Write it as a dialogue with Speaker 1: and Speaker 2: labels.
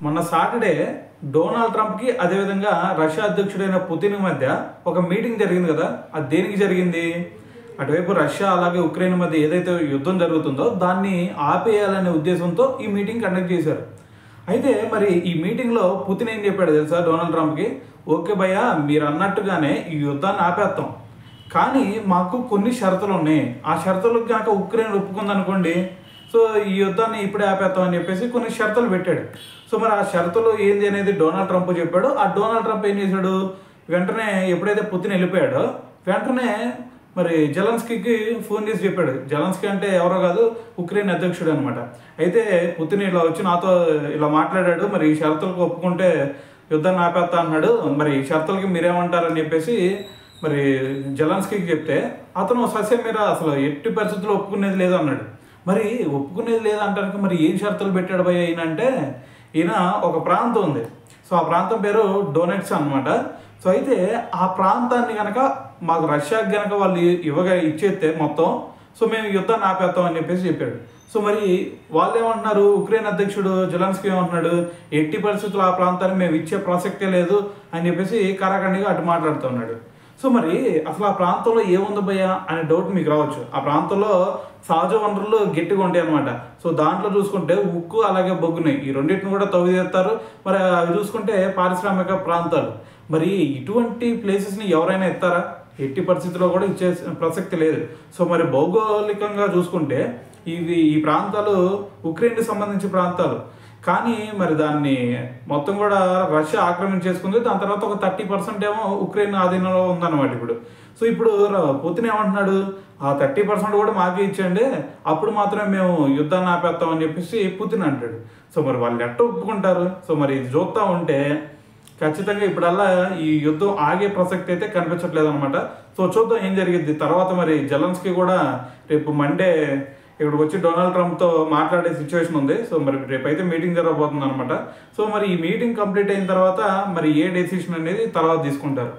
Speaker 1: మొన్న Saturday Donald ట్రంప్కి అదేవిధంగా Russia అధ్యక్షుడైన Putin మధ్య ఒక మీటింగ్ జరిగింది కదా. అది దేనికి జరిగింది? అటువైపు రష్యా అలాగే ఉక్రెయిన్ మధ్య ఏదైతే యుద్ధం జరుగుతుందో దాన్ని ఆపేయాలనే ఉద్దేశంతో ఈ మీటింగ్ కండక్ట్ చేశారు. అయితే మరి ఈ మీటింగ్లో పుతిన్ ఏం చెప్పాడు తెలుసా డొనాల్డ్ ట్రంప్కి? ఓకే భయ్యా, మీరు అన్నట్టుగానే ఈ యుద్ధాన్ని ఆపేస్తాం, కానీ మాకు కొన్ని షరతులు ఉన్నాయి. ఆ షరతులకు కనుక ఉక్రెయిన్ ఒప్పుకుందనుకోండి, సో ఈ యుద్ధాన్ని ఇప్పుడే ఆపేస్తాం అని చెప్పేసి కొన్ని షరతులు పెట్టాడు. సో మరి ఆ షరతులు ఏంది అనేది డొనాల్డ్ ట్రంప్ చెప్పాడు. ఆ డొనాల్డ్ ట్రంప్ ఏం చేశాడు? వెంటనే ఎప్పుడైతే పుతిన్ వెళ్ళిపోయాడో వెంటనే మరి జెలెన్స్కీకి ఫోన్ చేసి చెప్పాడు. జెలెన్స్కీ అంటే ఎవరో కాదు, ఉక్రెయిన్ అధ్యక్షుడు అనమాట. అయితే పుతిన్ ఇలా వచ్చి నాతో ఇలా మాట్లాడాడు, మరి ఈ షరతులకు ఒప్పుకుంటే యుద్ధాన్ని ఆపేస్తా అన్నాడు, మరి ఈ షరతులకి మీరేమంటారని చెప్పేసి మరి జెలెన్స్కీకి చెప్తే అతను సస్యం మీద అసలు ఎట్టి పరిస్థితుల్లో ఒప్పుకునేది లేదు అన్నాడు. మరి ఒప్పుకునేది లేదంటానికి మరి ఏం షరతులు పెట్టాడు భయ్య ఈయన అంటే, ఈయన ఒక ప్రాంతం ఉంది. సో ఆ ప్రాంతం పేరు డొనెట్స్ అనమాట. సో అయితే ఆ ప్రాంతాన్ని కనుక మాకు రష్యాకి కనుక వాళ్ళు ఇచ్చేస్తే మొత్తం, సో మేము యుద్ధాన్ని ఆపేస్తాం అని చెప్పేసి చెప్పాడు. సో మరి వాళ్ళు ఏమంటున్నారు, ఉక్రెయిన్ అధ్యక్షుడు జెలెన్స్కీ ఏమంటున్నాడు, ఎట్టి పరిస్థితుల్లో ఆ ప్రాంతాన్ని మేము ఇచ్చే ప్రసక్తే లేదు అని చెప్పేసి కరాఖండిగా అటు మాట్లాడుతున్నాడు. సో మరి అసలు ఆ ప్రాంతంలో ఏముంది భయ్య అనే డౌట్ మీకు రావచ్చు. ఆ ప్రాంతంలో సహజ వనరులు గట్టిగా ఉంటాయి అనమాట. సో దాంట్లో చూసుకుంటే ఉక్కు అలాగే బొగ్గున్నాయి, ఈ రెండింటిని కూడా తవ్వి చేస్తారు. మరి అవి చూసుకుంటే పారిశ్రామిక ప్రాంతాలు. మరి ఇటువంటి ప్లేసెస్ని ఎవరైనా ఎత్తారా? ఎట్టి పరిస్థితుల్లో కూడా ఇచ్చే ప్రసక్తి లేదు. సో మరి భౌగోళికంగా చూసుకుంటే ఈ ప్రాంతాలు ఉక్రెయిన్కి సంబంధించిన ప్రాంతాలు, కానీ మరి దాన్ని మొత్తం కూడా రష్యా ఆక్రమించేసుకుంది. దాని తర్వాత ఒక 30% ఏమో ఉక్రెయిన్ ఆధీనంలో ఉందన్నమాట ఇప్పుడు. సో ఇప్పుడు పుతిన్ ఏమంటున్నాడు, ఆ 30% కూడా మాకే ఇచ్చేయండి, అప్పుడు మాత్రమే మేము యుద్ధాన్ని ఆపేస్తామని చెప్పేసి పుతిన్ అంటాడు. సో మరి వాళ్ళు ఎట్ట ఒప్పుకుంటారు? సో మరి ఇది చూస్తూ ఉంటే ఖచ్చితంగా ఇప్పుడల్లా ఈ యుద్ధం ఆగే ప్రసక్తి అయితే కనిపించట్లేదు అనమాట. సో చూద్దాం ఏం జరిగింది తర్వాత. మరి జెలెన్స్కీ కూడా రేపు మండే ఇక్కడికి వచ్చి డొనాల్డ్ ట్రంప్తో మాట్లాడే సిచ్యువేషన్ ఉంది. సో మరి రేపైతే మీటింగ్ జరగబోతుంది అనమాట. సో మరి ఈ మీటింగ్ కంప్లీట్ అయిన తర్వాత మరి ఏ డెసిషన్ అనేది తర్వాత తీసుకుంటారు.